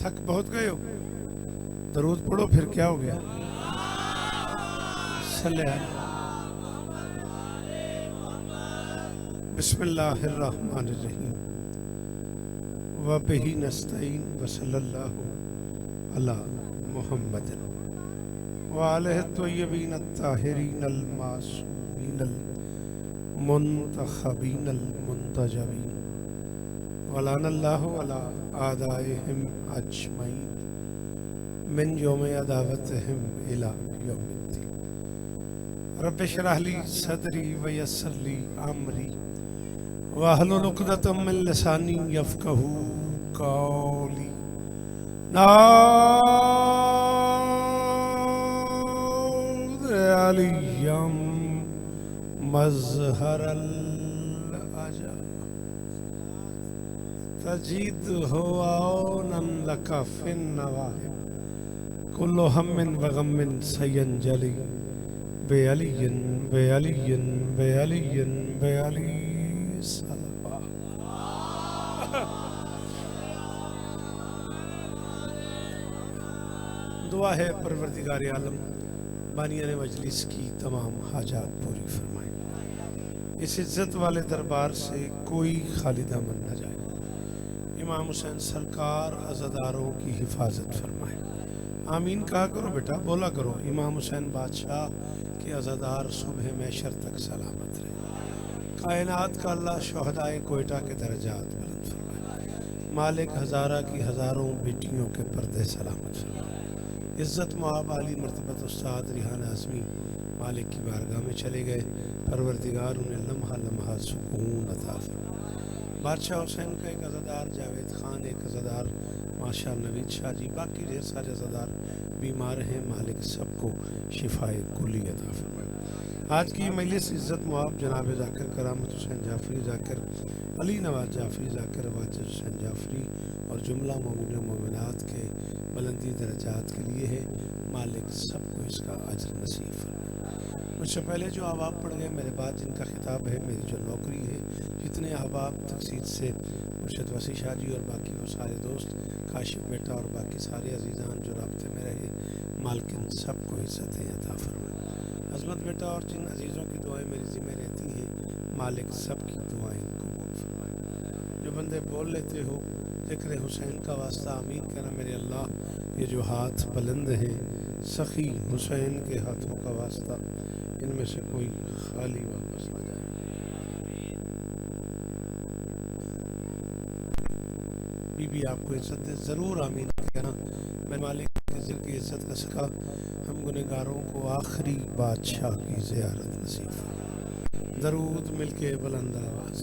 थक बहुत गए हो, दरूद पढ़ो फिर क्या हो गया। सल्ले अला बिस्मिल्लाहिर्रहमानिर्रहीम व बिही नस्तईन व सल्लल्लाहु अला मुहम्मदिन व आलिहि तय्यबीन अत्ताहिरीन अल मासूमीन अल मुंतखबीन अल मुंतजबीन व लानल्लाहु अला आदाइहिम अजमईन मिन यौम अदावतिहिम इला यौमिद्दीन। रब्बि इश्रह ली सदरी व यस्सिर ली अमरी वाहलुल उक़दतम मिन लिसानी यफ़क़हू क़ौली। नाऊद अलियम मज़हरल अजब तजीदहु औनन लका फिन नवाहिब कुल्लु हम्मिन व गम्मिन सयंजली बेअलियन बेअलियन बेअलियन बेअली सलवा। दुआ है परवरदिगार आलम बानियाने मजलिस की तमाम हाजात पूरी फरमाए, इस इज्जत वाले दरबार से कोई खाली दामन न जाए। इमाम हुसैन सरकार अज़ादारों की हिफाजत फरमाए। आमीन कहा करो बेटा, बोला करो। इमाम हुसैन बादशाह के अज़ादार सुबह महशर तक सलामत रहे। कायनात का अल्लाह शोहदाए कोयटा के दर्जात बुलंद फरमाए। मालिक हज़ारा की हज़ारों बेटियों के पर्दे सलामत फरमाए। इज़्ज़त मुआब आली मर्तबत उस्ताद रिहान आज़मी मालिक की बारगाह में चले गए। परवरदिगार उन्हें लम्हा लम्हा सुकून अता फरमाए। बादशाह हुसैन का एक अज़ादार जावेद खान, एक अज़ादार माशा नवीद शाह जी, बाकी ढेर सारे अज़ादार बीमार हैं। मालिक सबको शिफाए कुली अता फरमाए। आज की मजलिस इज़्ज़त मुआब जनाब ज़ाकिर करामत हुसैन जाफरी ज़ाकिर, अली नवाज जाफरी ज़ाकिर, वाजिद हुसैन जाफरी और जुमला मोमिन मोमिनात के बुलंदी दर्जात के लिए है। मालिक सबको इसका अजर नसीब फरमाए। मुझसे पहले जो अहबाब पढ़ गए, मेरे बाद जिनका खिताब है, मेरी जो नौकरी है, जितने अहबाब तकसीद से मुर्शद वसी शाह जी और बाकी वो सारे दोस्त, काशिफ बेटा और बाकी सारे अजीज़ान जो राब्ते में रहे, मालकिन सबको इज़्ज़तें अता फरमाए। अज़मत बेटा और जिन अजीज़ों की दुआएं मेरी ज़िम्मे रहती हैं, मालिक सब की दुआएं कबूल फरमाए। जो बंदे बोल लेते हो ज़िक्र हुसैन का वास्ता, आमीन कहना मेरे अल्लाह। ये जो हाथ बुलंद हैं सखी हुसैन के हाथों का वास्ता, इनमें से कोई खाली वापस ना जाए। बीबी आपको इज्जत दे, ज़रूर आमीन कहना। मैं मालिक के ज़िक्र की इज्जत का सका हम गुनहगारों को आखिरी बादशाह की ज़ियारत नसीब फरमाए। दरूद मिलके बुलंद आवाज़।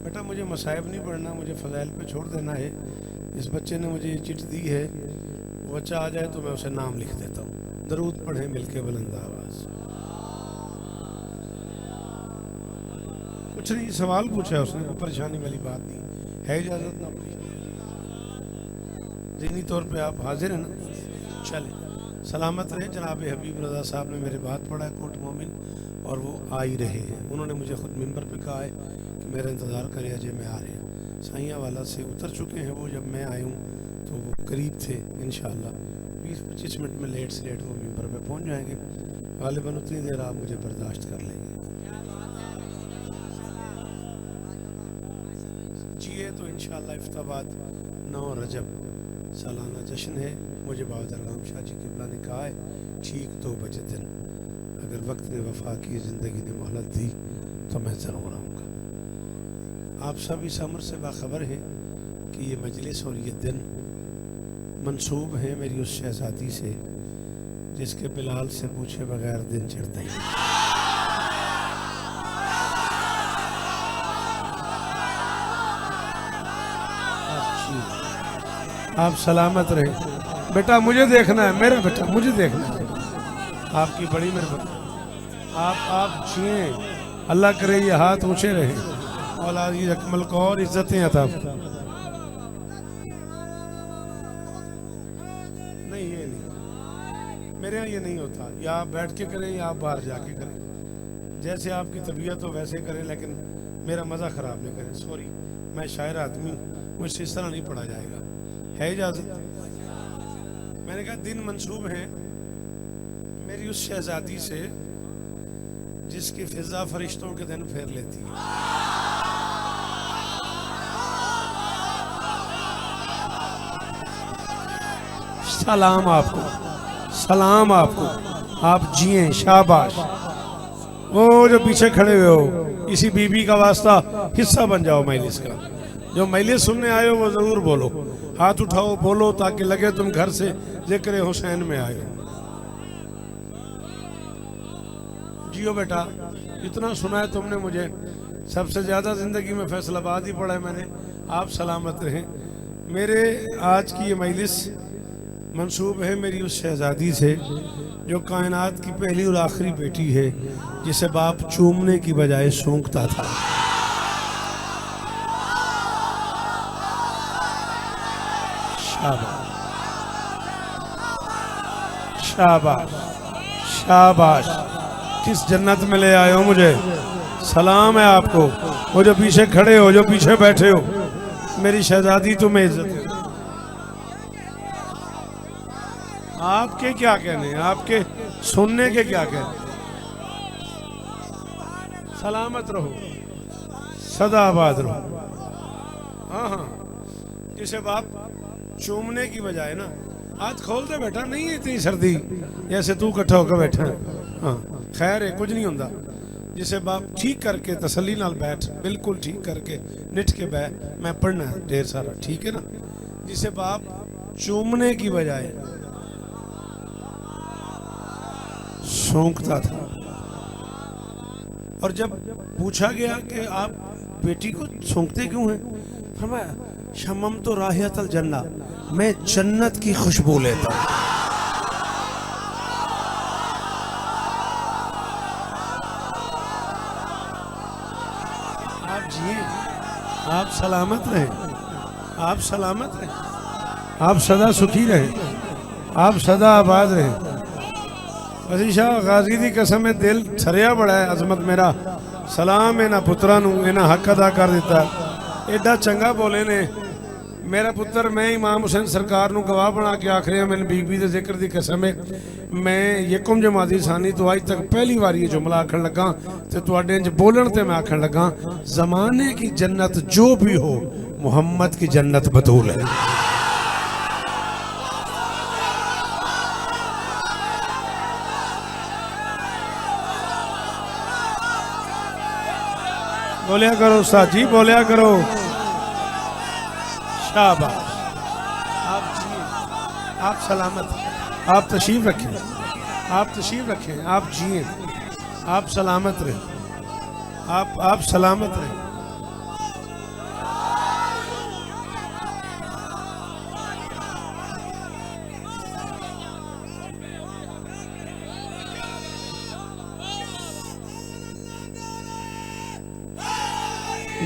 बेटा मुझे मसाइब नहीं पढ़ना, मुझे फ़ज़ाइल पे छोड़ देना है। इस बच्चे ने मुझे ये चिट दी है, वो बच्चा आ जाए तो मैं उसे नाम लिख देता हूँ। दरूद पढ़े मिलके बुलंद आवाज़। कुछ नहीं, सवाल पूछा है उसने, कोई परेशानी वाली बात नहीं है। इजाज़त ना पूछे, ज़हनी तौर पे आप हाजिर हैं ना। चले सलामत रहे। जनाब हबीब रज़ा साहब ने मेरे बात पढ़ा है कोट मोमिन, और वो आ ही रहे हैं। उन्होंने मुझे ख़ुद मिंबर पे कहा है कि मेरा इंतज़ार करें, अजय मैं आ रहे हैं। साइयाँ वाला से उतर चुके हैं वो, जब मैं आया हूँ तो वो करीब थे। इंशाअल्लाह 20-25 मिनट में लेट से लेट वो मिंबर पे पहुँच जाएंगे। गालिबन उतनी देर आप मुझे बर्दाश्त कर लेंगे। जिए तो इंशाअल्लाह इफ्ताबाद 9 रजब सालाना जश्न है। मुझे बहादुर राम शाह जी किबला ने कहा है ठीक 2 बजे दिन, अगर वक्त ने वफा की, ज़िंदगी ने मोहलत दी तो मैं ज़रूर आऊँगा। आप सब इस अमर से बाखबर हैं कि ये मजलिस और ये दिन मंसूब है मेरी उस शहज़ादी से जिसके बिलाल से पूछे बगैर दिन चढ़ता ही। आप सलामत रहे बेटा, मुझे देखना है, मेरा बेटा मुझे देखना है। आपकी बड़ी मेहरबानी। आप छुए, अल्लाह करे ये हाथ ऊंचे रहे, औलाद की अकमल को और इज्जतें अता। नहीं ये नहीं, मेरे यहाँ ये नहीं होता। या आप बैठ के करें या आप बाहर जाके करें, जैसे आपकी तबीयत हो वैसे करें, लेकिन मेरा मज़ा ख़राब नहीं करें, सॉरी, मैं शायर आदमी हूँ, मुझसे इस तरह नहीं पढ़ा जाएगा, है इजाज़त? मैंने कहा दिन मंसूब हैं मेरी उस शहजादी से जिसकी फिजा फरिश्तों के दिन फेर लेती है। सलाम आपको, सलाम आपको, आप जिए, शाबाश। वो जो पीछे खड़े हुए हो, इसी बीबी का वास्ता हिस्सा बन जाओ मजलिस का। जो मजलिस सुनने आए हो वो जरूर बोलो, हाथ उठाओ, बोलो, ताकि लगे तुम घर से जिक्र हुसैन में आए हो। जियो बेटा, इतना सुना है तुमने मुझे, सबसे ज्यादा जिंदगी में फैसलाबाद ही पढ़ा है मैंने। आप सलामत रहें। मेरे आज की ये मजलिस मंसूब है मेरी उस शहजादी से जो कायनात की पहली और आखिरी बेटी है, जिसे बाप चूमने की बजाय सूंघता था। शाबाश, शाबाश, शाबाश। किस जन्नत में ले आए हो मुझे, सलाम है आपको। वो जो पीछे खड़े हो, जो पीछे बैठे हो, मेरी शहजादी तुम्हें इज्जत है। आपके क्या कहने, आपके सुनने के क्या कहने। सलामत रहो, सदा आबाद रहो। हाँ हाँ, जिसे बाप चूमने की बजाय ना, हाथ खोल दे बेटा, नहीं है इतनी सर्दी जैसे तू इकट्ठा होकर बैठा है। हाँ खैर है, कुछ नहीं होता। जिसे बाप ठीक करके तसल्ली नाल बैठ, बिल्कुल ठीक करके निठ के बैठ, मैं पढ़ना है ढेर सारा, ठीक है ना। जिसे बाप चूमने की बजाय सूंघता था। और जब पूछा गया कि आप बेटी को सूंघते क्यों हैं, फरमाया शम्मम तो राहियतल जन्ना, मैं जन्नत की खुशबू लेता हूं। आप जिए, आप सलामत रहें, आप सलामत रहें, आप सदा सुखी रहें, आप सदा आबाद रहें। वसी शाह गाजी दी कसम है, दिल छरिया बड़ा है अजमत मेरा। सलाम इन्हां पुत्रा नूं, इन्हां हक अदा कर दिता। एडा चंगा बोले ने मेरा पुत्र। मैं इमाम हुसैन सरकार नूं गवाह बना के आख रहा, मैंने बीबी दे जिक्र दी कसम है, मैं यकुम जमाती सानी तो अज तक पहली बार ये जुमला आखन लगा, तो तुहाडे इंज बोलन ते मैं आखन लगा, जमाने की जन्नत जो भी हो, मुहम्मद की जन्नत बतूल है। बोलिया करो साजी, बोलिया करो। शाबाश, आप जिए, आप सलामत, आप तशरीफ रखें, आप तशरीफ रखें, आप जिए, आप सलामत रहें, आप सलामत रहें।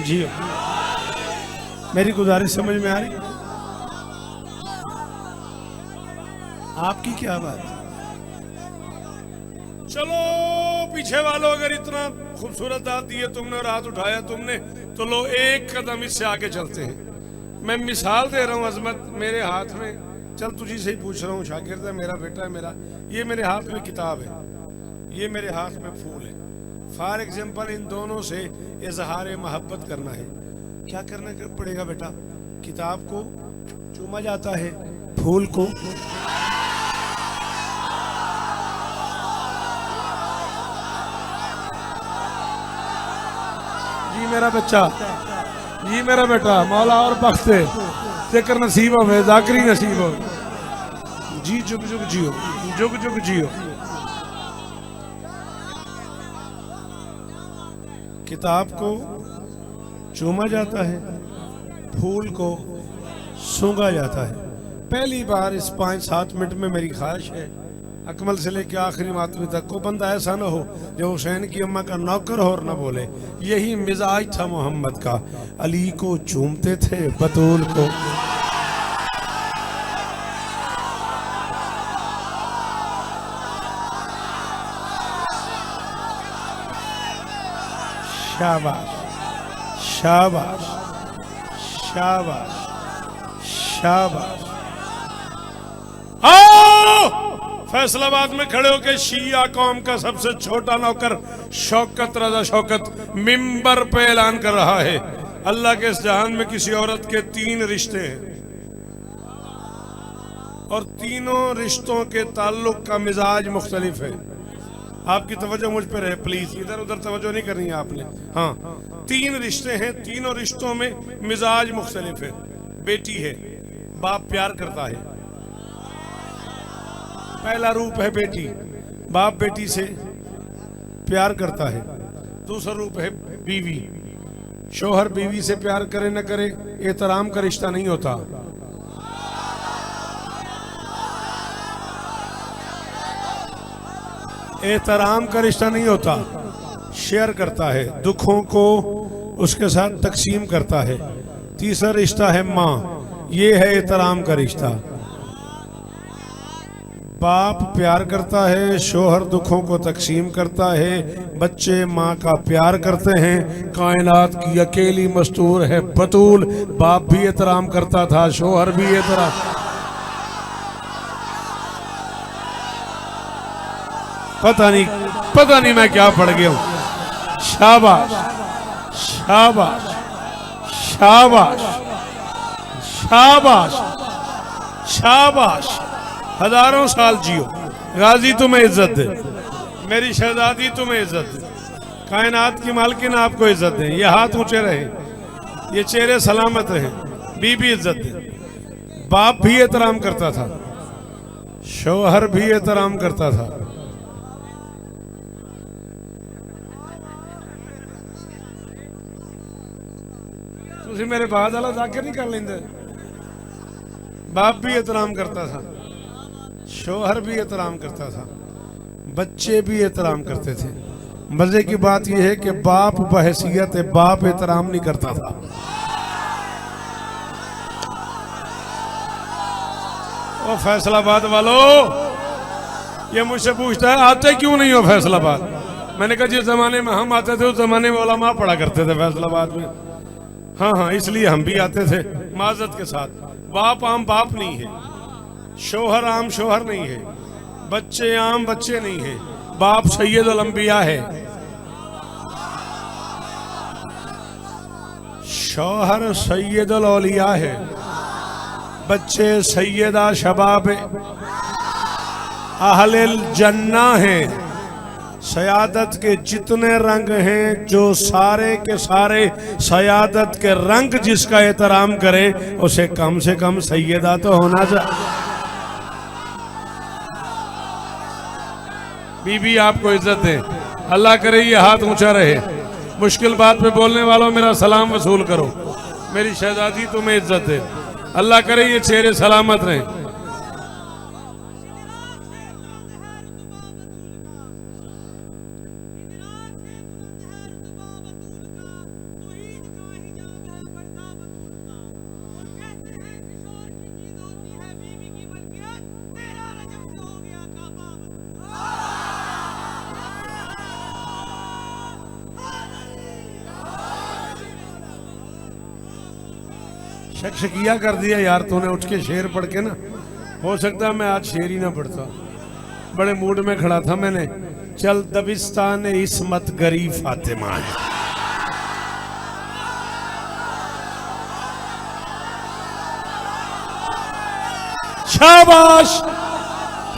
जियो, मेरी गुजारिश समझ में आ रही? आपकी क्या बात? चलो पीछे वालों, अगर इतना खूबसूरत दाद दिए तुमने और हाथ उठाया तुमने, तो लो एक कदम इससे आगे चलते हैं। मैं मिसाल दे रहा हूँ अजमत, मेरे हाथ में, चल तुझी से ही पूछ रहा हूँ, शागिर्द है मेरा, बेटा है मेरा, ये मेरे हाथ में किताब है, ये मेरे हाथ में फूल है। फॉर एग्जाम्पल इन दोनों से इजहार मोहब्बत करना है, क्या करना पड़ेगा बेटा? किताब को चूमा जाता है, फूल को जी मेरा बच्चा, जी मेरा बेटा, मौला और बख्शे, जिक्र नसीब हो, जाकरी नसीब हो, जी जुग जुग जियो, जुग जुग जियो। किताब को चूमा जाता है, फूल को सूंघा जाता है। पहली बार इस 5-7 मिनट में मेरी ख्वाहिश है, अकमल से लेकर आखिरी मातमी तक को बंदा ऐसा ना हो जो हुसैन की अम्मा का नौकर हो और ना बोले। यही मिजाज था मोहम्मद का, अली को चूमते थे, बतूल को। शाबाश, शाबाश शाबाश शाबाश। आओ फैसलाबाद में खड़े होकर शिया कौम का सबसे छोटा नौकर शौकत रजा शौकत मिंबर पे ऐलान कर रहा है, अल्लाह के इस जहान में किसी औरत के 3 रिश्ते हैं और तीनों रिश्तों के ताल्लुक का मिजाज मुख्तलिफ है। आपकी तवज्जो मुझ पर है प्लीज, इधर उधर तवज्जो नहीं करनी है आपने। हाँ 3 रिश्ते हैं, तीनों रिश्तों में मिजाज मुख्तलिफ है। बेटी है, बाप प्यार करता है, पहला रूप है बेटी, बाप बेटी से प्यार करता है। दूसरा रूप है बीवी, शोहर बीवी से प्यार करे न करे एहतराम का रिश्ता नहीं होता। एहतराम का रिश्ता नहीं होता, शेयर करता है, दुखों को उसके साथ तकसीम करता है। तीसरा रिश्ता है माँ, ये है एहतराम का रिश्ता। बाप प्यार करता है, शोहर दुखों को तकसीम करता है, बच्चे माँ का प्यार करते हैं। कायनात की अकेली मस्तूर है बतूल, बाप भी एहतराम करता था, शोहर भी एहतराम। पता नहीं मैं क्या पढ़ गया हूं। शाबाश शाबाश शाबाश शाबाश शाबाश। हजारों साल जियो, गाजी तुम्हें इज्जत दे, मेरी शहजादी तुम्हें इज्जत दे, कायनात की मालकिन आपको इज्जत दे। ये हाथ ऊंचे रहे, ये चेहरे सलामत रहे, बीबी इज्जत दे। बाप भी एहतराम करता था, शौहर भी एहतराम करता था। तुसी मेरे बाद वाला जाके नहीं कर लेंगे। बाप भी एहतराम करता था, शौहर भी एहतराम करता था, बच्चे भी एहतराम करते थे। मजे की बात यह है कि बाप बहैसियत बाप एहतराम नहीं करता था। ओ फैसलाबाद वालों, ये मुझसे पूछता है आते क्यों नहीं हो फैसलाबाद। मैंने कहा जिस जमाने में हम आते थे उस जमाने में उलमा पढ़ा करते थे फैसलाबाद में। हाँ इसलिए हम भी आते थे माजरत के साथ। बाप आम बाप नहीं है, शोहर आम शोहर नहीं है, बच्चे आम बच्चे नहीं है। बाप सैयदुल अंबिया है, शौहर सैयदुल औलिया है, बच्चे सैयदा शबाब अहलिल जन्ना है। सयादत के जितने रंग हैं, जो सारे के सारे सयादत के रंग जिसका एहतराम करे उसे कम से कम सैयदा तो होना चाहिए। बीबी आपको इज्जत दे, अल्लाह करे ये हाथ ऊंचा रहे। मुश्किल बात पे बोलने वालों मेरा सलाम वसूल करो, मेरी शहजादी तुम्हें इज्जत दे, अल्लाह करे ये चेहरे सलामत रहें। शकिया कर दिया यार तूने उठ के शेर पढ़ के ना। हो सकता है मैं आज शेर ही ना पढ़ता, बड़े मूड में खड़ा था मैंने। चल दबिस्तान इस्मत गरी फातिमा है। शाबाश,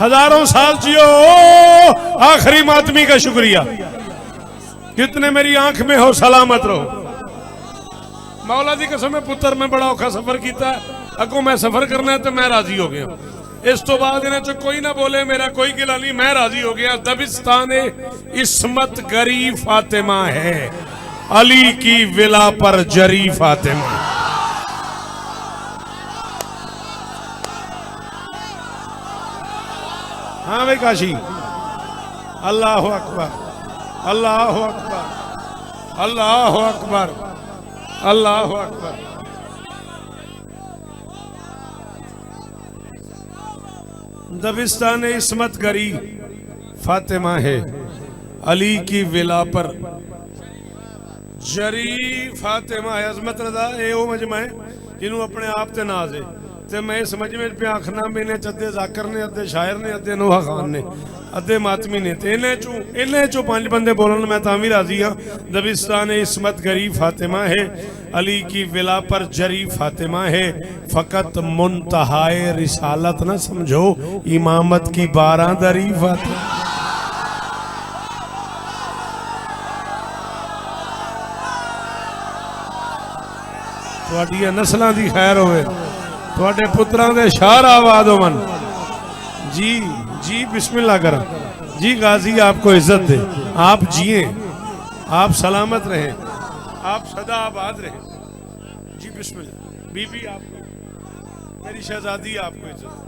हजारों साल जियो। आखिरी मातमी का शुक्रिया, जितने मेरी आंख में हो सलामत रहो। मौला दी कसम है पुत्र मैं बड़ा औखा सफर किया, अगों मैं सफर करना है तो मैं राजी हो गया। इस तो बाद इन्हें कोई ना बोले, मेरा कोई गिला नहीं, मैं राजी हो गया। दबिस्तान इस्मत गरी फातिमा है, अली की विला पर जरी फातिमा। हाँ भाई काशी, अल्लाह अकबर अल्लाह अकबर अल्लाह अकबर अल्लाह अकबर। दबिस्तान इस्मत गरी फातिमा है, अली की विला पर जरी फातिमा अजमत रजा ए ओ मजमा है जिन्हों अपने आप ते नाज है ते मैं इस मजमे पे आखना मैंने अद्धे जाकर ने अद्धे शायर ने अद्धे नोहा खान ने अद्धे मातमी ने ते इन्हें चो 5 बंदे बोलन मैं तां भी राजी हाँ। दबिस्तान इस्मत गरी फातिमा है, अली की विला पर जरी फातिमा है, फकत मुंतहाए रिसालत ना समझो, इमामत की 12 दरी फातिमा। तुहाडियां नस्लां दी खैर होवे, तुहाडे पुत्रां दे शार आबाद होवन। जी जी बिस्मिल्लाह कर जी। गाजी आपको इज्जत दे, आप जिए, आप सलामत रहें, आप सदा आबाद रहें। जी बिस्मिल्लाह। बीबी आपको, मेरी शहजादी आपको इज्जत।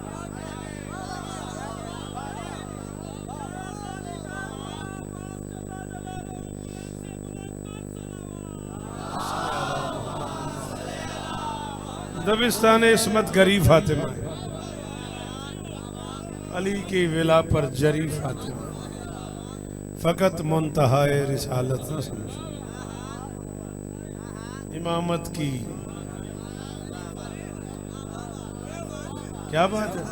दबिस्तान इस्मत गरी फातिमा, अली की विला पर जरी फातिमा, फकत मुंतहाए रिसालत न समझो, इमामत की। क्या बात है।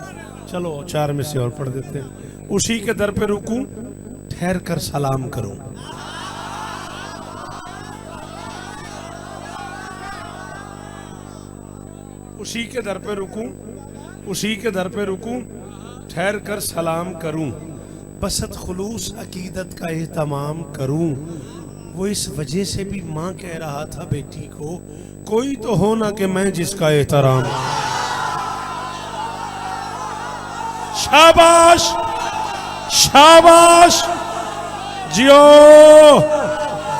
चलो 4 में से और पढ़ देते हैं। उसी के दर पे रुकूं, ठहर कर सलाम करूं, उसी के दर पे रुकूं, उसी के दर पे रुकूं, ठहर कर सलाम करूं, बसत खुलूस अकीदत का एहतमाम करूं। वो इस वजह से भी माँ कह रहा था बेटी को, कोई तो हो ना कि मैं जिसका एहतराम। शाबाश शाबाश, जियो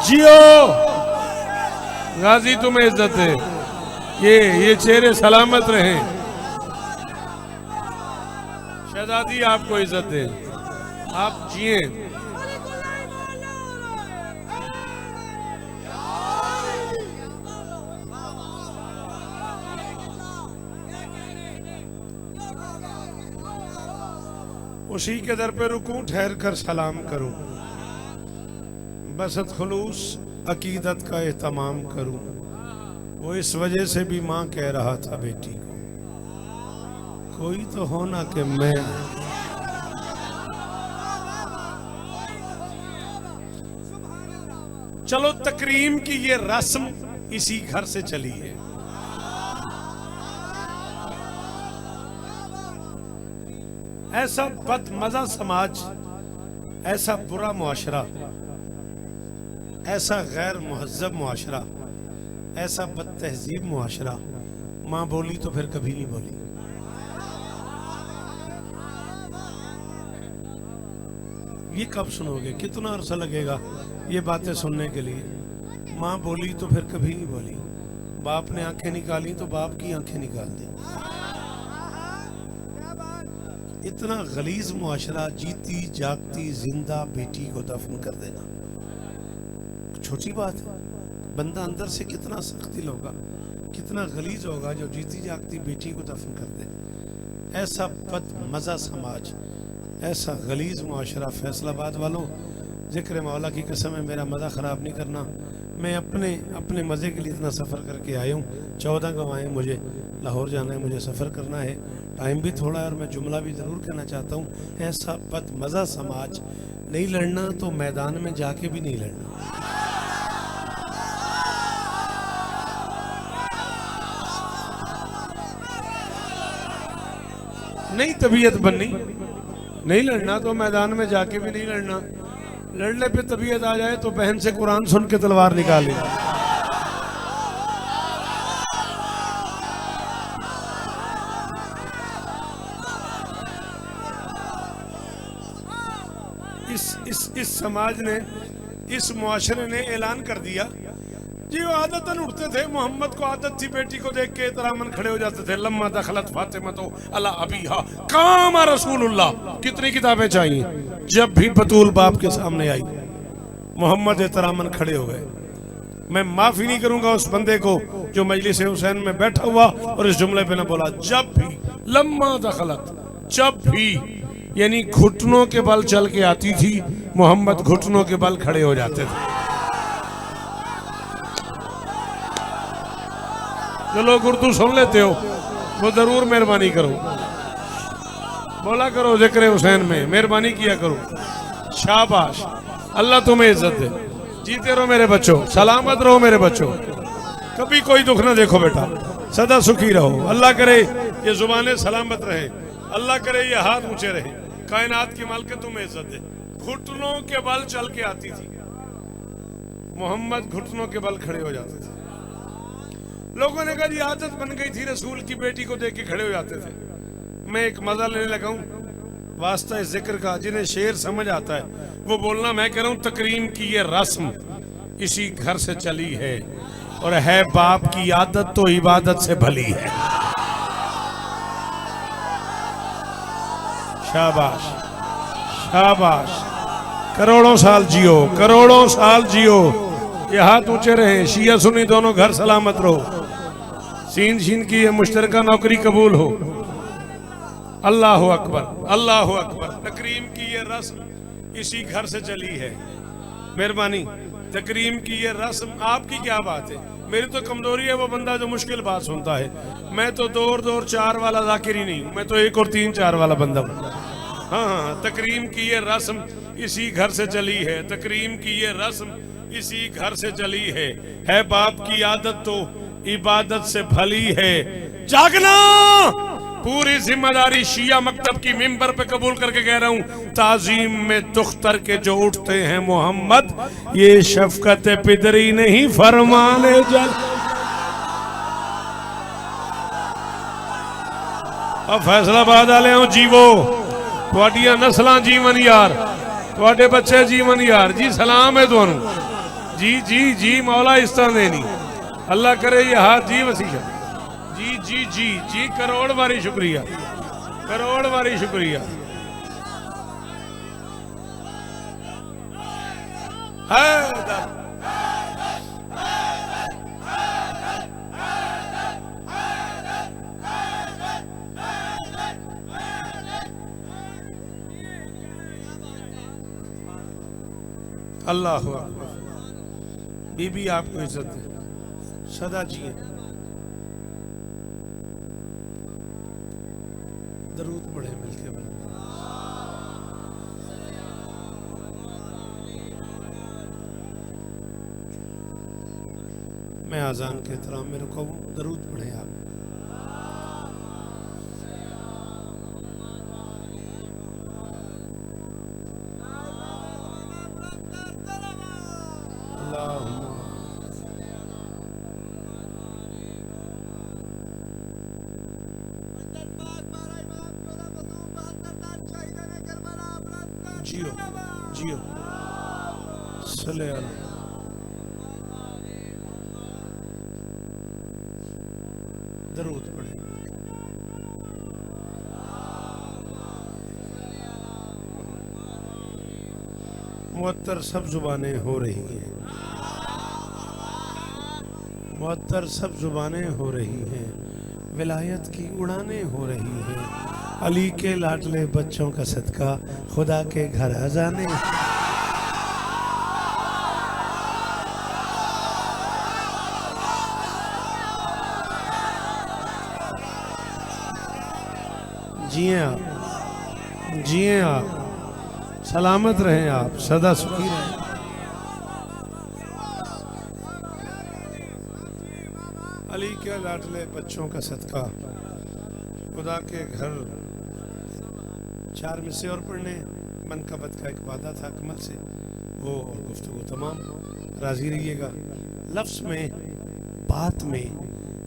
जियो गाजी, तुम्हें इज्जत है। ये चेहरे सलामत रहे। शहजादी आपको इज्जत है, आप जिए। उसी के दर पे रुकूं, ठहर कर सलाम करूं, बसत खुलूस अकीदत का एहतमाम करूं। वो इस वजह से भी माँ कह रहा था बेटी को, कोई तो होना कि मैं। चलो तकरीम की ये रस्म इसी घर से चली है। ऐसा बदमजा समाज, ऐसा बुरा मुआशरा, ऐसा गैर मुहज्जब मुआशरा, ऐसा बदतहजीब मुआशरा, माँ बोली तो फिर कभी नहीं बोली। ये कब सुनोगे, कितना अरसा लगेगा ये बातें सुनने के लिए। माँ बोली तो फिर कभी नहीं बोली, बाप ने आंखें निकाली तो बाप की आंखें निकाल दी। इतना गलीज मुआशरा, जीती जागती जिंदा बेटी को दफन कर देना छोटी बात है। बंदा अंदर से कितना सख्त दिल होगा, कितना गलीज होगा जो जीती जागती बेटी को दफन कर दे। ऐसा बदमजा समाज, ऐसा गलीज मुआशरा। फैसलाबाद वालों, जिक्र मौला की कसम है, मेरा मज़ा ख़राब नहीं करना। मैं अपने मज़े के लिए इतना सफ़र करके आया हूँ। 14 गवाएँ, मुझे लाहौर जाना है, मुझे सफ़र करना है, टाइम भी थोड़ा है और मैं जुमला भी ज़रूर कहना चाहता हूँ। ऐसा बदमजा समाज, नहीं लड़ना तो मैदान में जाके भी नहीं लड़ना। नहीं तबीयत बननी, नहीं लड़ना तो मैदान में जाके भी नहीं लड़ना। लड़ने पे तबीयत आ जाए तो बहन से कुरान सुन के तलवार निकाले। इस समाज ने, इस मुआशरे ने ऐलान कर दिया जी। वो आदतन उठते थे, मोहम्मद को आदत थी बेटी को देख के तरामन खड़े हो जाते थे। लम्मा दखलत फातिमा तो अला अबीहा कामा रसूलुल्लाह। कितनी किताबें चाहिए। जब भी बतूल बाप के सामने आई, मोहम्मद एहतरामन खड़े हो गए। मैं माफी नहीं करूंगा उस बंदे को जो मजलिस हुसैन में बैठा हुआ और इस जुमले पे ना बोला। जब भी लम्मा दखलत, जब भी, यानी घुटनों के बल चल के आती थी, मोहम्मद घुटनों के बल खड़े हो जाते थे। जो लोग उर्दू सुन लेते हो वो जरूर मेहरबानी करो, बोला करो जिक्र हुसैन में, मेहरबानी किया करो। शाबाश, अल्लाह तुम्हें इज्जत दे। जीते रहो मेरे बच्चों, सलामत रहो मेरे बच्चों, कभी कोई दुख ना देखो बेटा, सदा सुखी रहो। अल्लाह करे ये जुबानें सलामत रहे, अल्लाह करे ये हाथ ऊंचे रहे, कायनात की मालिक तुम्हें इज्जत दे। घुटनों के बल चल के आती थी मोहम्मद, घुटनों के बल खड़े हो जाते थे। लोगों ने कहा जी आदत बन गई थी, रसूल की बेटी को देख के खड़े हो जाते थे। मैं एक मजा लेने लगा हूं वास्ता इस जिक्र का, जिन्हें शेर समझ आता है वो बोलना। मैं कह रहा हूं तकरीम की ये रस्म इसी घर से चली है, और है बाप की आदत तो इबादत से भली है। शाबाश शाबाश, करोड़ों साल जियो, करोड़ों साल जियो, ये हाथ ऊंचे रहे, शिया सुन्नी दोनों घर सलामत रहो, सीन शीन की ये मुश्तरका नौकरी कबूल हो। अल्लाह अकबर अल्लाह अकबर। तकरीम की ये रस्म इसी घर से चली है। मेहरबानी, तकरीम की ये रस्म। आपकी क्या बात है, मेरी तो कमजोरी है वो बंदा जो मुश्किल बात सुनता है। मैं तो दो और चार वाला जाकिर ही नहीं हूं, मैं तो 1 और 3 4 वाला बंदा हूं। हाँ, तकरीम की ये रस्म इसी घर से चली है, तकरीम की ये रस्म इसी घर से चली है बाप की आदत तो इबादत से भली है। जागना, पूरी जिम्मेदारी शिया मकतब की मिंबर पे कबूल करके कह रहा हूं, ताजीम में दुख्तर के जो उठते हैं मोहम्मद, ये शफकत पिदरी नहीं फरमाने जल। अब फैसलाबाद वाले हो जीवो, तुहाडियां नस्लां जीवन यार, तुहाडे बच्चे जीवन यार जी। सलाम है तुहानू जी जी जी, मौला इस तरह देनी, अल्लाह करे ये हाथ जी वसीशा जी जी जी जी। करोड़ बारी शुक्रिया, करोड़ बारी शुक्रिया। अल्लाह अकबर। बीबी आपको इज्जत दे, सदा जिए। दरूद पढ़े मिलके बने। मैं आजान के एहतराम में रुका हूं, दरूद पढ़े आप। जियो जियो, सल्ले अला। दरूद पढ़े। मुअत्तर सब जुबानें हो रही हैं, मुअत्तर सब जुबानें हो रही हैं, विलायत की उड़ानें हो रही हैं। अली के लाडले बच्चों का सदका खुदा के घर अजाने। जिए आप, जिए आप, सलामत रहें आप, सदा सुखी रहें। अली के लाडले बच्चों का सदका खुदा के घर। 4 मिसरे और पढ़ने, मनकबत का एक वादा था कमल से, वो और गुफ्तगू तमाम। राजी रहिएगा। लफ्ज़ में बात में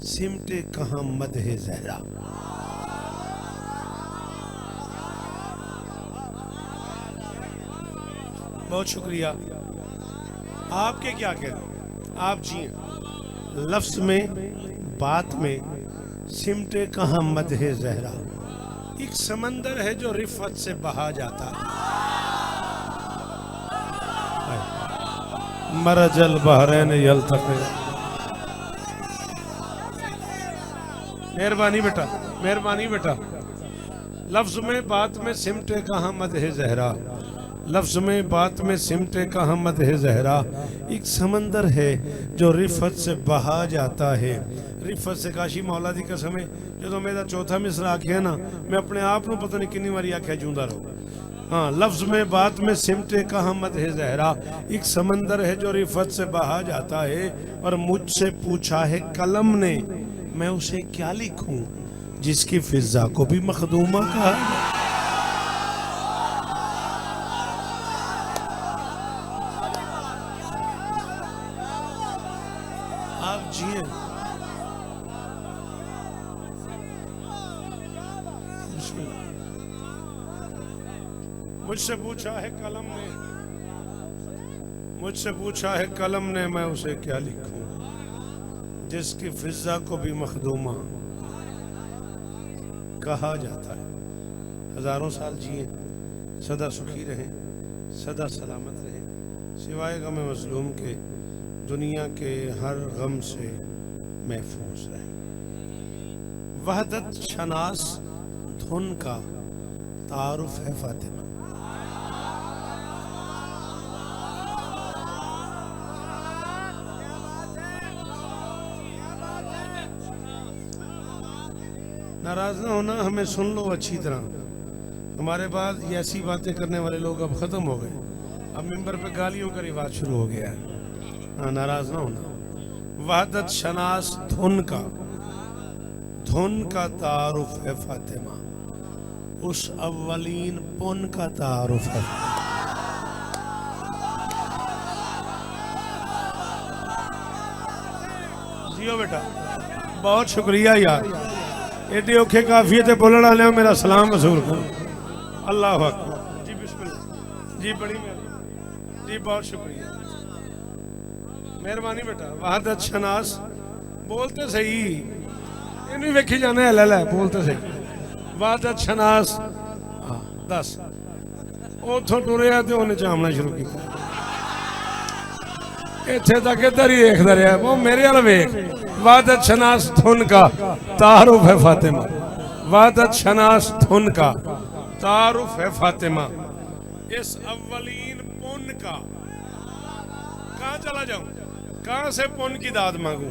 सिमटे कहाँ मदहे ज़हरा। बहुत शुक्रिया। आपके क्या कहना, आप जिए। लफ्ज़ में बात में सिमटे कहाँ मदहे ज़हरा। एक समंदर है जो रिफत से बहा जाता है, मरजल बहरैन यल्तक़ी। मेहरबानी बेटा, मेहरबानी बेटा। लफ्ज़ में बात में सिमटे कहाँ मदहे ज़हरा, लफ्ज में बात में सिमटे का हमद है जहरा, एक समंदर है जो रिफत से बहा जाता है। रिफत से काशी मौला दी कसम है, जो मेरा चौथा मिसरा आख्या ना, मैं अपने आप को पता नहीं कितनी बारी आख्या जूंदा रहो। हाँ, लफ्ज में बात में सिमटे का हमद है जहरा, एक समंदर है जो रिफत से बहा जाता है। और मुझसे पूछा है कलम ने, मैं उसे क्या लिखूं, जिसकी फिजा को भी मखदूमा कहा। आप जिए, मुझसे पूछा है कलम ने, मुझसे पूछा है कलम ने, मैं उसे क्या लिखूं, जिसकी फिजा को भी मखदूमा कहा जाता है। हजारों साल जिए, सदा सुखी रहें, सदा सलामत रहें, सिवाय गम मजलूम के दुनिया के हर गम से महफूज रहें। वहदत शनास धुन का तारुफ है फातिमा। नाराज ना होना, हमें सुन लो अच्छी तरह। हमारे बाद ये ऐसी बातें करने वाले लोग अब खत्म हो गए, अब मिंबर पे गालियों का रिवाज शुरू हो गया है। हाँ, नाराज ना होना। वहदत शनास धुन का तारुफ है फातिमा, उस अव्वलीन पुन का तारुफ है। जियो बेटा, बहुत शुक्रिया यार, एडी औखे काफियत बोलने वाले मेरा सलाम वसूल करो। अल्लाह अकबर जी, बिस्मिल्लाह जी, बड़ी मेहरबानी जी, बहुत शुक्रिया, मेहरबानी बेटा। वहदत शनास, बोलते सही, इन्हीं वेखी जाने है, ले बोलते सही। वहदत शनास, दस उथों टुरिया तो उन्हें चामना शुरू किया, इत्थे तक इधर ही देखता रहा, वो मेरे वाल वेख। वहदत शनास धुन का तारुफ है फातिमा, वहदत शनास धुन का तारुफ है फातिमा, इस अव्वलीन पुन का। कहाँ चला जाऊं, कहाँ से पुन की दाद मांगू,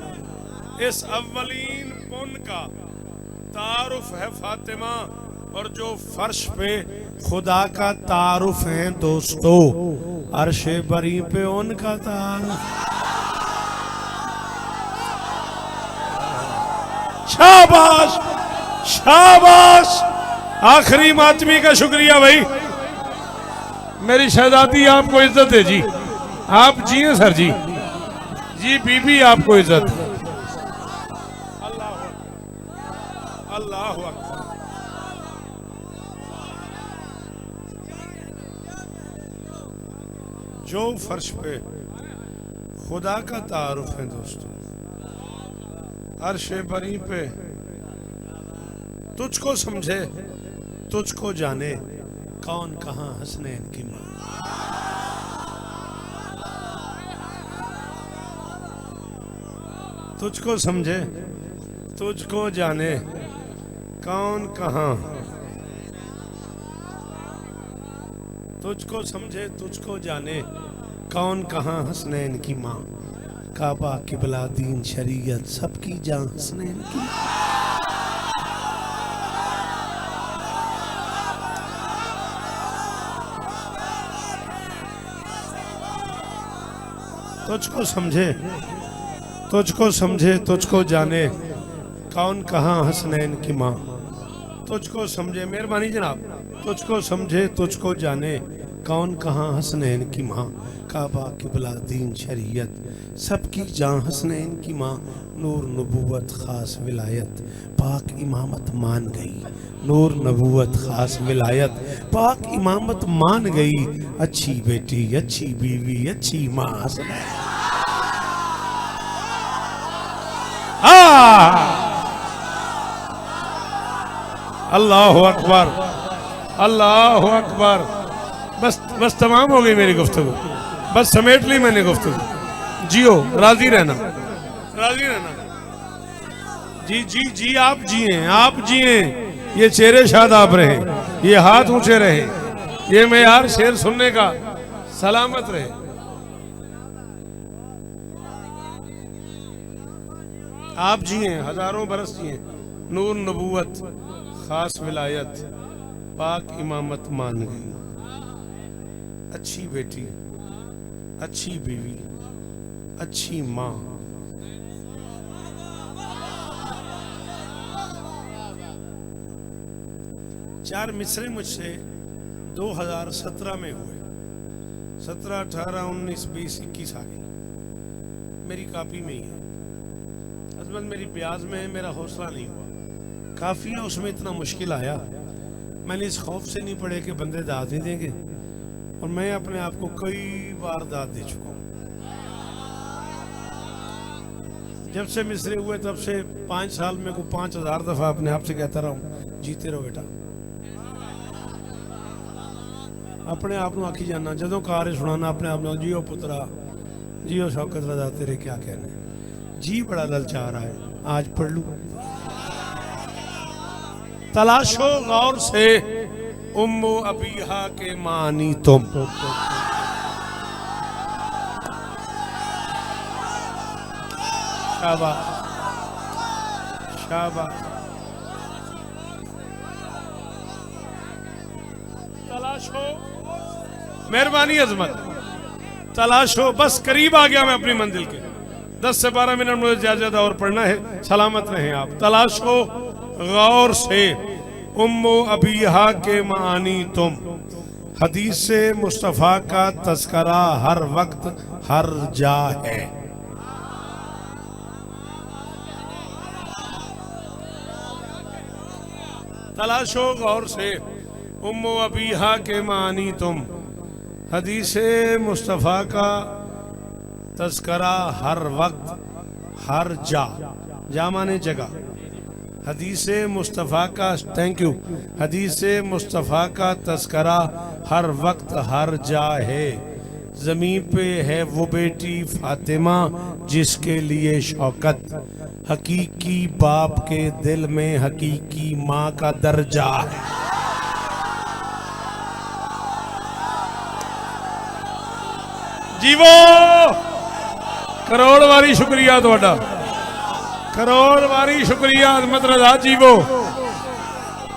इस अव्वलीन पुन का तारुफ है फातिमा। और जो फर्श पे खुदा का तारुफ है दोस्तों, अर्शे बरी पे उनका तारुफ। शाबाश शाबाश, आखिरी मातमी का शुक्रिया भाई, मेरी शहजादी आपको इज्जत है जी, आप जिए सर जी, जी बीबी आपको इज्जत। अल्लाह अल्लाह। जो फर्श पे खुदा का तारुफ है दोस्तों, अर्शे बरी पे, तुझको समझे तुझको जाने, कौन कहां हसनैन की मां। तुझको समझे तुझको जाने, कौन कहां, तुझको समझे तुझको जाने, कौन कहां हसनैन की मां। काबा किबला दीन शरीयत सबकी जान हसनैन की। तुझको समझे तुझको जाने, कौन कहां हसनैन की मां। तुझको समझे, मेहरबानी जनाब, तुझको समझे तुझको जाने, कौन कहां हसनैन की मां। काबा किबला दीन शरीयत सबकी जान हसनैन की मां। नूर नबूवत खास विलायत पाक इमामत मान गई, नूर नबूवत खास विलायत पाक इमामत मान गई। अच्छी बेटी अच्छी बीवी अच्छी मां हसनैन। अल्लाह अकबर अल्लाह अकबर। बस तमाम हो गई मेरी गुफ्तगू, बस समेट ली मैंने गुफ्तगू। जियो, राजी रहना, राजी रहना जी जी जी, आप जिए, ये चेहरे शादाब रहे, ये हाथ ऊंचे रहे, ये मैं यार शेर सुनने का। सलामत रहे। आप जिए हजारों बरस जिए, नूर नबूवत खास विलायत पाक इमामत मान गई। अच्छी बेटी, अच्छी बीवी, अच्छी माँ। चार मिसरे मुझसे 2017 में हुए। 17, 18, 19, 20, 21 आ गई। मेरी कॉपी में ही है। अजमत मेरी ब्याज में है, मेरा हौसला नहीं हुआ। काफिया उसमें इतना मुश्किल आया, मैंने इस खौफ से नहीं पढ़े कि बंदे दाद नहीं देंगे, और मैं अपने आप को कई बार दाद दे चुका हूँ। जब से मिसरे हुए तब से 5 साल में को 5000 दफा अपने आप से कहता रहा हूँ, जीते रहो बेटा। अपने आप को आखी जाना, जदों कार सुनाना अपने आप में, जियो पुत्रा, जियो शौकत रजा, तेरे क्या कहने। जी बड़ा ललचा रहा है, आज पढ़ लूं। तलाशो गौर से उम्मो अबीहा के मानी तुम। शाबाश शाबाश। तलाशो, मेहरबानी अजमत, तलाशो। बस करीब आ गया मैं अपनी मंजिल के। 10 से 12 मिनट मुझे ज्यादा और पढ़ना है। सलामत रहें आप। तलाशो गौर से उम्मो अबीहा के मानी तुम। हदीस से मुस्तफ़ा का तस्करा हर वक्त हर जा है। तलाशो गौर से उम्मो अबीहा के मानी तुम। हदीस मुस्तफ़ा का तस्करा हर वक्त हर जा माने जगह। हदीस मुस्तफ़ा का, थैंक यू, हदीस मुस्तफ़ा का तस्करा हर वक्त हर जा है। ज़मीं पे है वो बेटी फातिमा जिसके लिए शौकत, हकीकी बाप के दिल में हकीकी माँ का दर्जा है। जीवो, करोड़ वारी शुक्रिया थोड़ा, करोड़ वारी शुक्रिया अजमत रजा जीवो।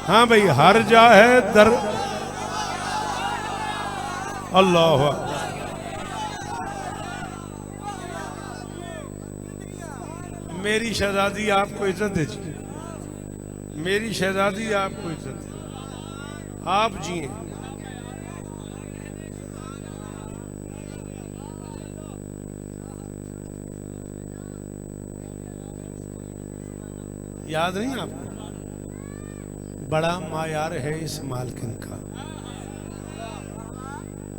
हाँ भाई, हर जा है दर। अल्लाह, मेरी शहजादी आपको इज्जत दे, मेरी शहजादी आपको इज्जत दे। आप जिए। याद नहीं आपको? बड़ा मायार है इस मालकिन का,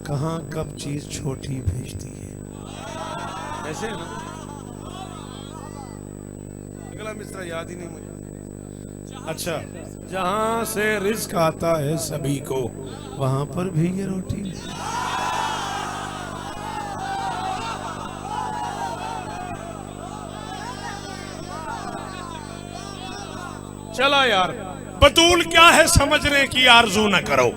कहाँ कब चीज छोटी भेजती है। ऐसे है ना? अगला मिसरा याद ही नहीं मुझे। अच्छा, जहां से रिस्क आता है सभी को, वहां पर भी ये रोटी। चला यार, बतूल क्या है समझने की आरजू न करो।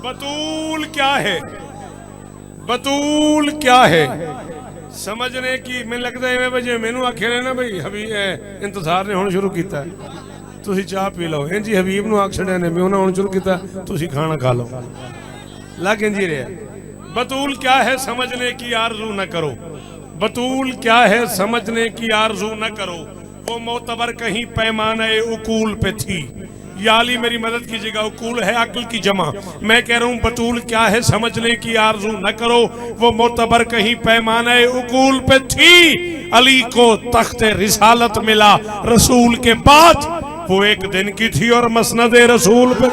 बतूल क्या है, बतूल क्या है समझने की। मैं लगता है बजे मैनू आखे ने ना भाई हबीब इंतजार ने हुण शुरू किया, तुसी चाह पी लो। इंजी हबीब नू आख छड़िया ने, मैं उन्हें हुण शुरू किया, तुसी खाना खा लो। लग इंजी रहा। बतूल क्या है समझने की आरजू न करो, बतूल क्या है समझने की आरजू न करो। वो मोतबर कहीं पैमाने उकूल पे थी। या अली मेरी मदद कीजिएगा, उकूल है अक्ल की जमा। मैं कह रहा हूँ बतूल क्या है समझने की आरजू न करो। वो मोतबर कहीं पैमाने उकूल पे थी। अली को तख्ते रिसालत मिला रसूल के बाद, वो एक दिन की थी और मसनद रसूल पे।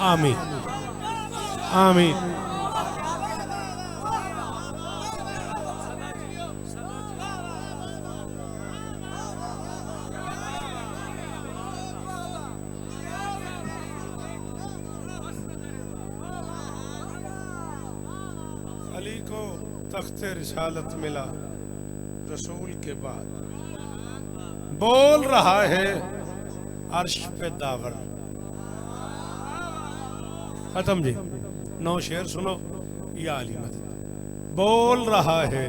आमीन आमीन। अली को तख्ते रिसालत मिला रसूल के बाद, बोल रहा है अर्श पे दावर। खत्म जी, 9 शेर सुनो या अली मदद। बोल रहा है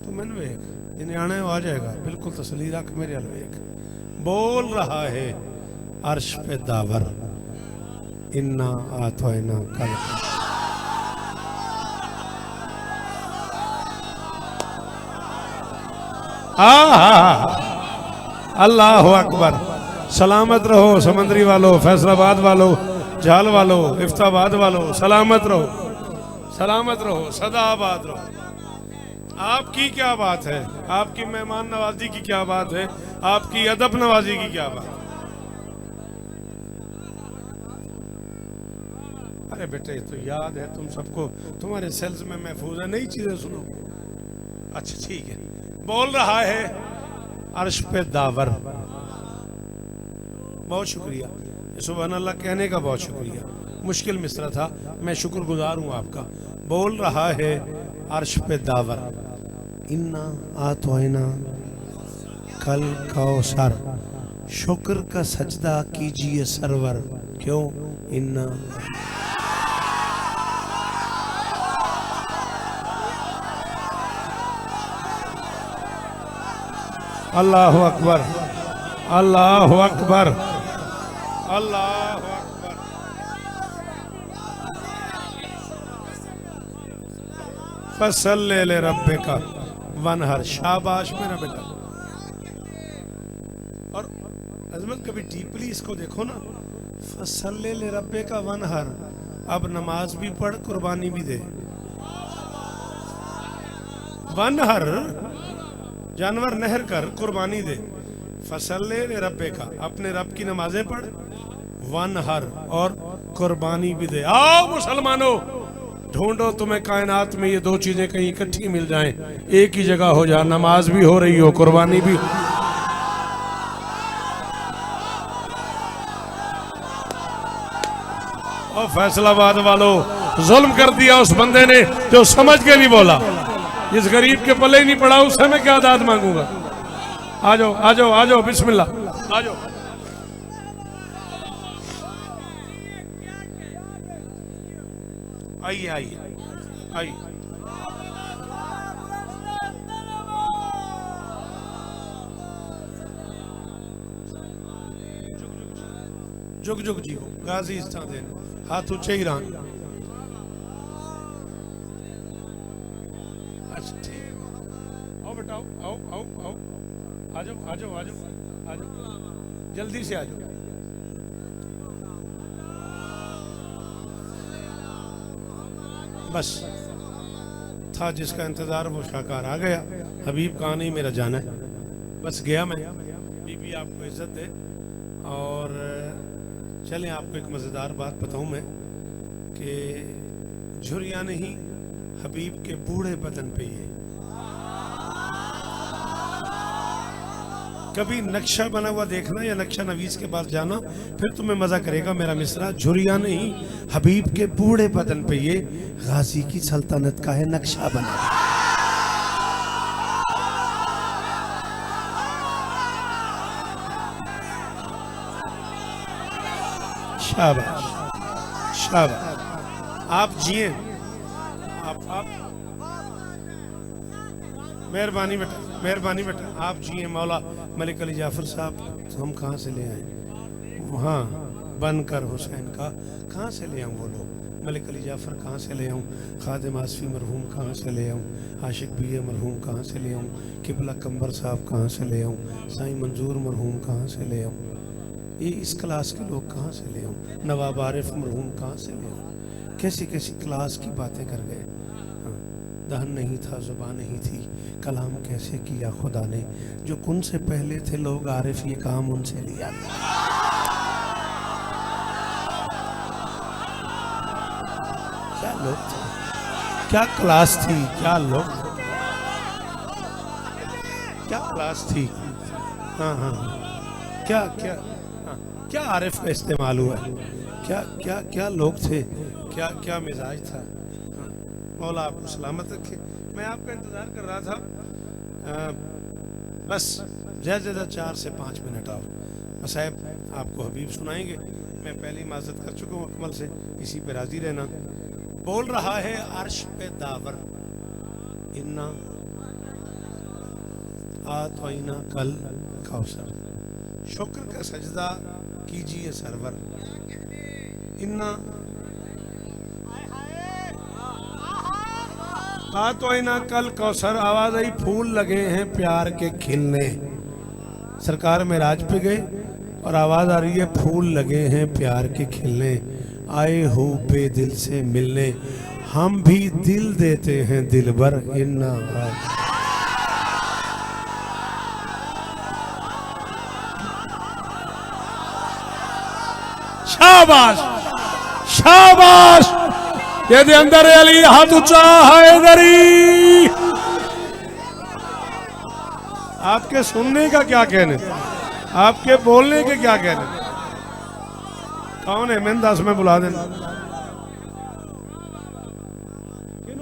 तो मैंने वेख जिन्हें आने आ जाएगा, बिल्कुल तसली रख मेरे अल वेख। बोल रहा है अर्श पे दावर, इन्ना आतोइना कल। अल्लाह अकबर। सलामत रहो समंदरी वालों, फैसलाबाद वालों, जाल वालों, इफ्ताबाद वालों, सलामत रहो, सलामत रहो, सदा आबाद रहो। आपकी क्या बात है, आपकी मेहमान नवाजी की क्या बात है, आपकी अदब नवाजी की क्या बात है। अरे बेटे तो याद है तुम सबको, तुम्हारे सेल्स में महफूज है, नई चीजें सुनो। अच्छा ठीक है। बोल रहा है अर्श पे दावर। बहुत शुक्रिया, सुभान अल्लाह कहने का बहुत शुक्रिया। मुश्किल मिसरा था, मैं शुक्रगुजार हूं आपका। बोल रहा है अर्श पे दावर, इन्ना आतोइना कल कौसर, शुक्र का सजदा कीजिए सरवर। क्यों? इन्ना अल्लाह अकबर, अल्लाह अकबर, अल्लाह अकबर। फसल्ले ले रब्बे का वनहर। शाबाश मेरा बेटा। और अजमत कभी डीपली इसको देखो ना, फसल्ले ले रब्बे का वनहर। अब नमाज भी पढ़, कुर्बानी भी दे। वनहर जानवर नहर कर, कुर्बानी दे। फसल्ले ले रब्बे का, अपने रब की नमाजें पढ़, वनहर और कुर्बानी भी दे। आओ मुसलमानों, ढूंढो तुम्हें कायनात में ये दो चीजें कहीं इकट्ठी मिल जाएं, एक ही जगह हो जाए, नमाज भी हो रही हो, कुर्बानी भी। और फैसलाबाद वालों, जुल्म कर दिया उस बंदे ने जो समझ के नहीं बोला। जिस गरीब के पल्ले ही नहीं पड़ा, उससे मैं क्या दाद मांगूंगा। आ जाओ आ जाओ आ जाओ, बिस्मिल्लाह आ जाओ। आइए आइए आइए। जुग जुग जी हो, गाजी इस्ता देना, हाथ ऊंचे ही रहना। अच्छा ठीक है, आओ बेटा आओ आओ आओ, आ जाओ आ जाओ आ जाओ आ जाओ, जल्दी से आ जाओ। बस था जिसका इंतजार वो शाकार आ गया। हबीब कहाँ नहीं, मेरा जाना है, बस गया मैं। बीबी आपको इज्जत दे। और चलें आपको एक मज़ेदार बात बताऊं मैं कि झुर्रियाँ नहीं, हबीब के बूढ़े बदन पे ये कभी नक्शा बना हुआ देखना या नक्शा नवीस के पास जाना, फिर तुम्हें मजा करेगा मेरा मिसरा। झुर्रियाँ नहीं, हबीब के बूढ़े बदन पे ये गाजी की सल्तनत का है नक्शा बना। शाबाश शाबाश, आप जिए, आप मेहरबानी बेटा, मेहरबानी बेटा, आप जिए। मौला मलिक अली जाफर साहब हम कहाँ से ले आए, वहाँ बनकर हुसैन का कहाँ से ले आऊँ? वो लोग मलिक अली जाफर कहाँ से ले आऊँ? खादिम आसफी मरहूम कहाँ से ले आऊँ? आशिक बीए मरहूम कहाँ से ले आऊँ? किबला कंबर साहब कहाँ से ले आऊँ? साईं मंजूर मरहूम कहाँ से ले आऊँ? ये इस क्लास के लोग कहाँ से ले आऊँ? नवाब आरिफ मरहूम कहाँ से ले आऊँ? कैसी कैसी क्लास की बातें कर गए। दहन नहीं था, जुबान नहीं थी, कलाम कैसे किया खुदा ने। जो कुन से पहले थे लोग आरिफ, ये काम उनसे लिया। क्या लोग थे, क्या क्लास थी, क्या लोग, क्या क्लास थी। हाँ हाँ, क्या क्या हाँ, क्या आरिफ का इस्तेमाल हुआ है, क्या क्या क्या लोग थे, क्या क्या मिजाज था। मौला आपको सलामत रखे। मैं आपका इंतज़ार कर रहा था, बस ज़्यादा 4 से 5 मिनट आओ। साहब आपको हबीब सुनाएंगे। मैं पहली माजरत कर चुका हूँ अकमल से, इसी पे राजी रहना। बोल रहा है अर्श पे दावर, इन्ना आतोइना कल कौसर, शुक्र का सजदा कीजिए सरवर, इन्ना आतोइना कल कौसर। आवाज आई फूल लगे हैं प्यार के खिलने। सरकार मेराज पे गए और आवाज आ रही है फूल लगे हैं प्यार के खिलने, आए हो बेदिल से मिलने, हम भी दिल देते हैं दिलबर, इन्ना। शाबाश शाबाश, ये दे अंदर अली हाथ ऊंचा हैदरी। आपके सुनने का क्या कहने, आपके बोलने के क्या कहने। कौन है? मैंने 10 में बुला देना,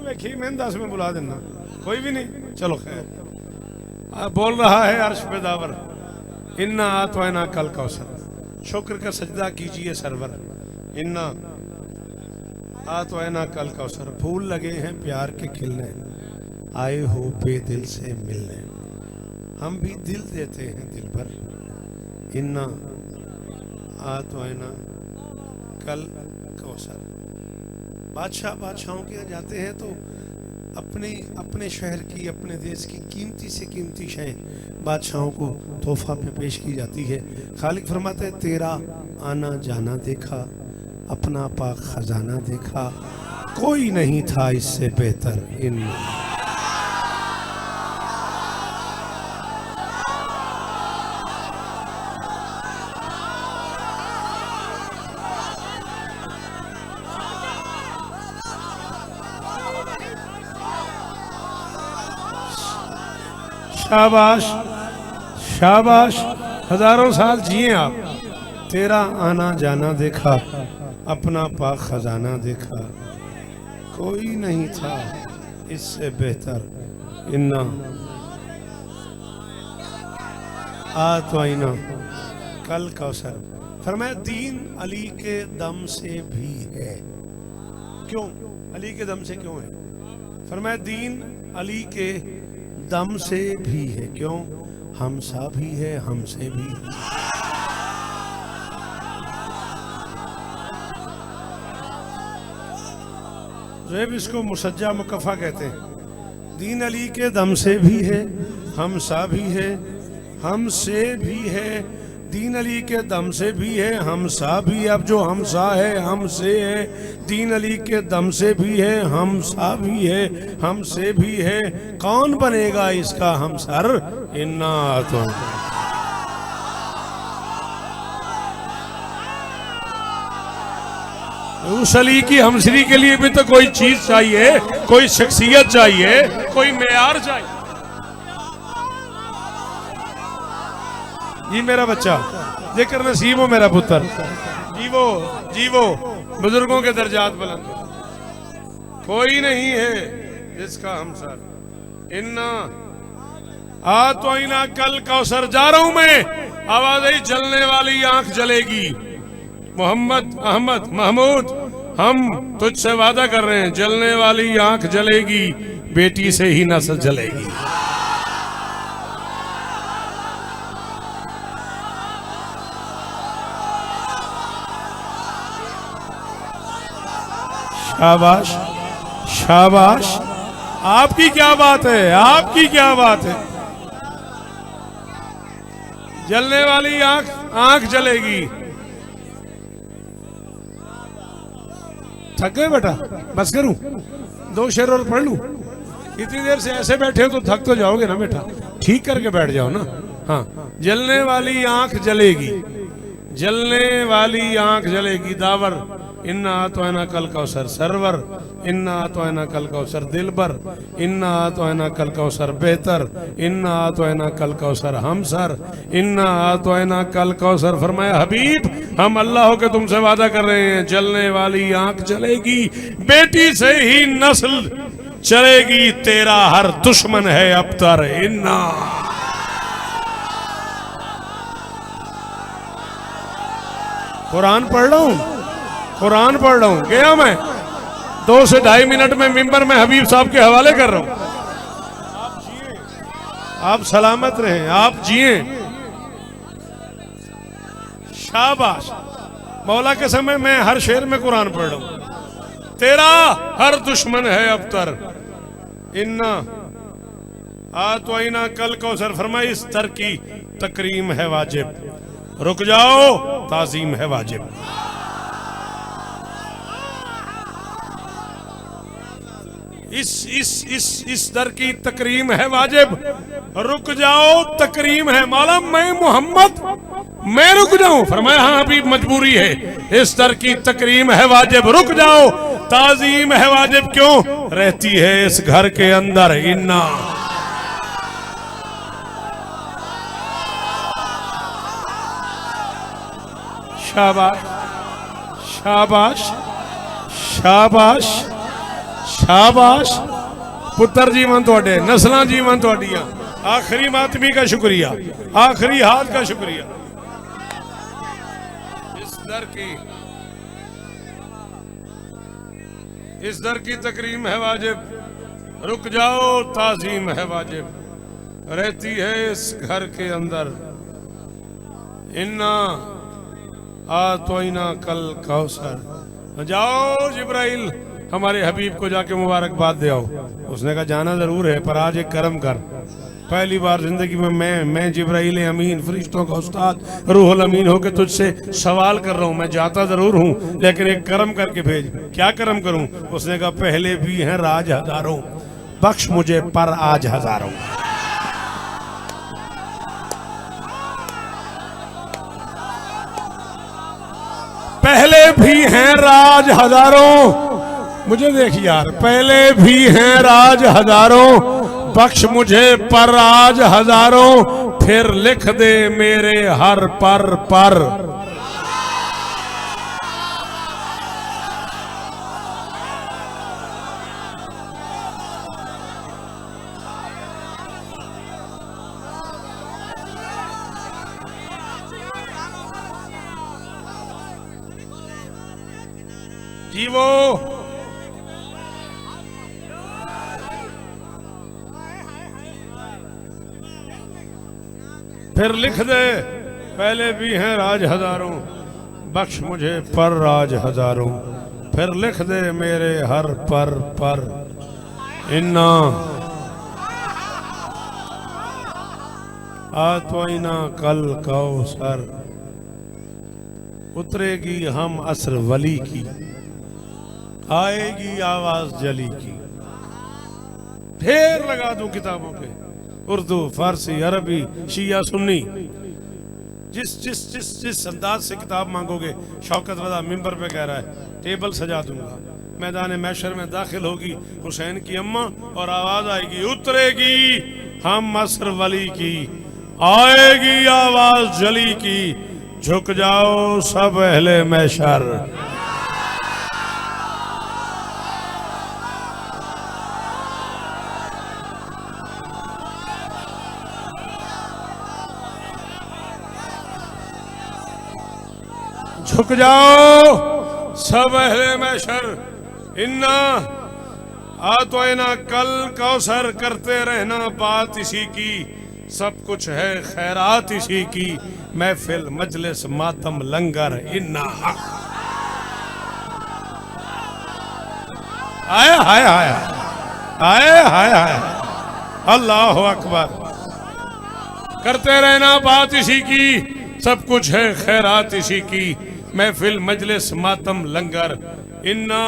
वेखी मैंने 10 में बुला देना, कोई भी नहीं। चलो खैर, बोल रहा है अर्श पे दावर, इन्ना आतवाना कल कौसर, शुक्र का सजदा कीजिए सरवर, इन्ना आतवाना कल कौसर। फूल लगे हैं प्यार के खिलने, आए हो बेदिल से मिलने, हम भी दिल देते हैं दिल भर, इन्ना आतवाना कल कौसर। बादशाह बादशाहों के यहाँ जाते हैं तो अपने शहर की, अपने देश की कीमती से कीमती शय बादशाहों को तोहफा पे पेश की जाती है। खालिक फरमाते हैं तेरा आना जाना देखा, अपना पाक खजाना देखा, कोई नहीं था इससे बेहतर, इन शाबाश शाबाश, हजारों साल जिए आप। तेरा आना जाना देखा, अपना पाक खजाना देखा, कोई नहीं था इससे बेहतर, इन्ना आतवाइना कल कौसर। फरमाया दीन अली के दम से भी है। क्यों अली के दम से क्यों है? फरमाया दीन अली के दम से भी है। क्यों? हमसा भी है, हमसे भी है। इसको मुसज्जा मुकफ़ा कहते हैं। दीन अली के दम से भी है, हमसा भी है, हमसे भी है। दीन अली के दम से भी है, हमसा भी। अब जो हमसा है हमसे है, दीन अली के दम से भी है, हमसा भी है, हमसे भी है। कौन बनेगा इसका हमसर? इन्ना तो उस अली की हमसरी के लिए भी तो कोई चीज चाहिए, कोई शख्सियत चाहिए, कोई मेयार चाहिए। जी मेरा बच्चा, जिक्र नसीब हो मेरा पुत्र, जीवो जीवो, बुजुर्गों के दर्जात बुलंद। कोई नहीं है जिसका हमसर। इन्ना आतोइना कल कौसर। जा रहा हूं मैं, आवाज आई जलने वाली आंख जलेगी। मोहम्मद अहमद महमूद, हम तुझसे वादा कर रहे हैं, जलने वाली आंख जलेगी, बेटी से ही नस्ल जलेगी। शाबाश शाबाश, आपकी क्या बात है, आपकी क्या बात है। जलने वाली आंख जलेगी। थक गए बेटा? बस करूं? 2 शेर और पढ़ लूं? इतनी देर से ऐसे बैठे हो तो थक तो जाओगे ना बेटा, ठीक करके बैठ जाओ ना। हाँ, जलने वाली आंख जलेगी, जलने वाली आंख जलेगी। दावर इन्ना आतोना कल कौसर सरवर, इन्ना आतोना कल कौसर दिलबर, इन्ना आतोना कल कौसर बेहतर, इन्ना आतोना कल कौसर हमसर, इन्ना आतोना कल कौसर। फरमाया हबीब हम अल्लाह के तुमसे वादा कर रहे हैं, जलने वाली आंख जलेगी, बेटी से ही नस्ल चलेगी, तेरा हर दुश्मन है अबतर। इन्ना कुरान पढ़ रहा हूं, कुरान पढ़ रहा हूं, गया मैं 2 से 2.5 मिनट में मिंबर में हबीब साहब के हवाले कर रहा हूं। आप जिए, आप सलामत रहें, आप जिए। शाबाश। मौला के समय मैं हर शेर में कुरान पढ़ रहा हूं। तेरा हर दुश्मन है अबतर। इन्ना आतोइना कल कौसर। फरमाई इस तर की तकरीम है वाजिब, रुक जाओ ताजीम है वाजिब। इस दर की तकरीम है वाजिब, रुक जाओ तकरीम है। मौला मैं मोहम्मद मैं रुक जाऊं? फरमाया हाँ अभी मजबूरी है, इस दर की तकरीम है वाजिब, रुक जाओ ताजीम है वाजिब। क्यों? रहती है इस घर के अंदर। इन्ना शाबाश शाबाश शाबाश शाबाश। पुत्र जीवन थोड़े, नस्लां जीवन थोड़ियां। आखिरी मातमी का शुक्रिया, आखिरी हाथ का शुक्रिया। इस दर की तकरीम है वाजिब, रुक जाओ ताजीम है वाजिब, रहती है इस घर के अंदर। इन्ना आतोइना कल कौसर। जाओ जिब्राइल हमारे हबीब को जाके मुबारकबाद दे आओ। उसने कहा जाना जरूर है, पर आज एक कर्म कर। पहली बार जिंदगी में मैं जिब्राइल अमीन, फरिश्तों का उस्ताद, रूहुल अमीन होकर तुझसे सवाल कर रहा हूँ। मैं जाता जरूर हूँ, लेकिन एक कर्म करके भेज। क्या कर्म करूँ? उसने कहा पहले भी हैं राज हजारों, बख्श मुझे पर आज हजारों। पहले भी हैं राज हजारों, मुझे देख यार, पहले भी हैं राज हजारों, बख्श मुझे पर आज हजारों, फिर लिख दे मेरे हर पर। जीवो फिर लिख दे पहले भी हैं राज हजारों, बख्श मुझे पर राज हजारों, फिर लिख दे मेरे हर पर। इन्ना आतोइना कल कौसर। उतरेगी हम असर वली की, आएगी आवाज जली की। ढेर लगा दूं किताबों के, उर्दू, फारसी, अरबी, शिया, सुन्नी, जिस अंदाज से किताब मांगोगे। शौकत रजा मिंबर पे कह रहा है टेबल सजा दूंगा। मैदान मैशर में दाखिल होगी हुसैन की अम्मा और आवाज आएगी उतरेगी हम असर वली की, आएगी आवाज जली की, झुक जाओ सब अहले मैशर। झुक जाओ सब अहले मैशर। इन्ना आतोइना कल कौसर, करते रहना बात इसी की, सब कुछ है खैरात इसी की, महफिल मजलिस मातम लंगर। इन्ना आया हाय हाय हाय हाय हाय, अल्लाह अकबर। करते रहना बात इसी की, सब कुछ है खैरात इसी की, महफिल मजलिस मातम लंगर। इन्ना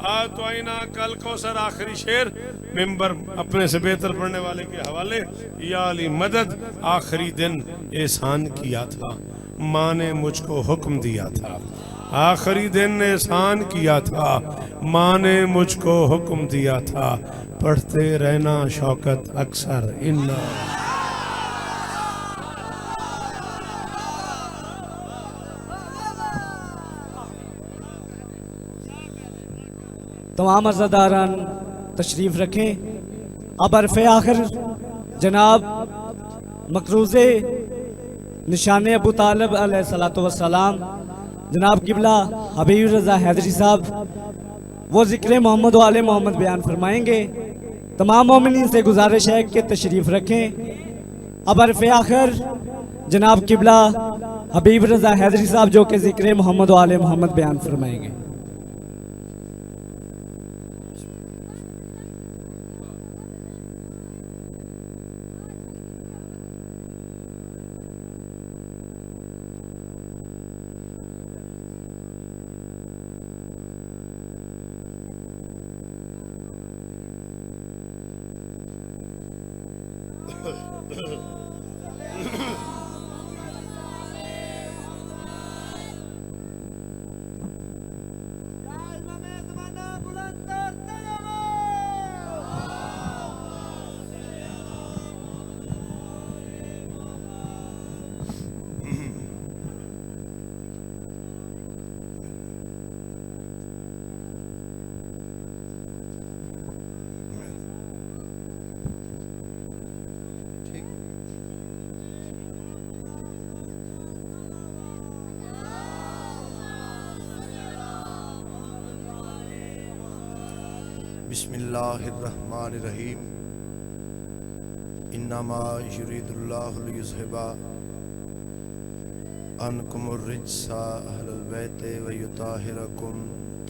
आतोइना कल कौसर। आखिरी शेर मिंबर अपने से बेहतर पढ़ने वाले के हवाले। या अली मदद, आखिरी दिन एहसान किया था, माँ ने मुझको हुक्म दिया था, आखिरी दिन एहसान किया था, माँ ने मुझको हुक्म दिया था, पढ़ते रहना शौकत अक्सर इन्ना। तमाम अज़ादारान तशरीफ़ रखें। अब अरफ़े आखिर जनाब मकरूज़े निशान अबू तालिब अलैहिस्सलातु वस्सलाम जनाब किबला हबीब रज़ा हैदरी साहब वो ज़िक्र मोहम्मद व आले मोहम्मद बयान फरमाएंगे। तमाम मोमिनीन से गुजारिश है कि तशरीफ़ रखें। अब अरफ़े आखिर जनाब किबला हबीब रज़ा हैदरी साहब जो कि ज़िक्र मोहम्मद व आले मोहम्मद बयान फरमाएंगे। बिस्मिल्लाहिर्रहमानिर्रहीम। इन्नमा युरीदुल्लाहु लियुज़हिबा अन्कुमुर रिज्सा अहलल बैति व युताहिरकुम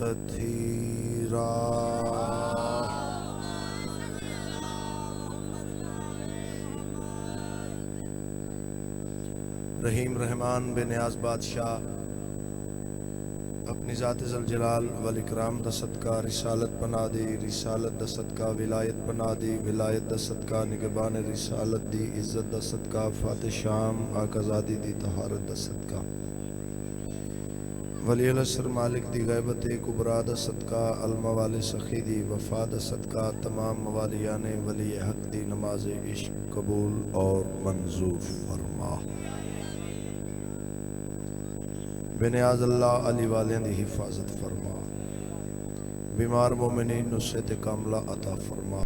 तत्हीरा। रहीम रहमान बेनियाज बादशाह अपनी ज़ात ज़ल जलाल वल इकराम दा सदका रिसालत बना दी, रिसालत दा सदका विलायत बना दी, विलायत दा सदका निगबान रिसालत दी, इज़्ज़त दा सदका फाते शाम आकाज़ादी दी, तहारत दा सदका वली अलसर मालिक दी गैबत कुबरा दा सदका अलमा वाले सखी दी वफा दा सदका तमाम मवालियान वली हक दी नमाज इश्क कबूल और मंजूर फरमा। बेनियाज अल्लाह अली वालियां दी हिफाजत फरमा। बीमार मोमिनीन नु सेहत कामला अता फरमा।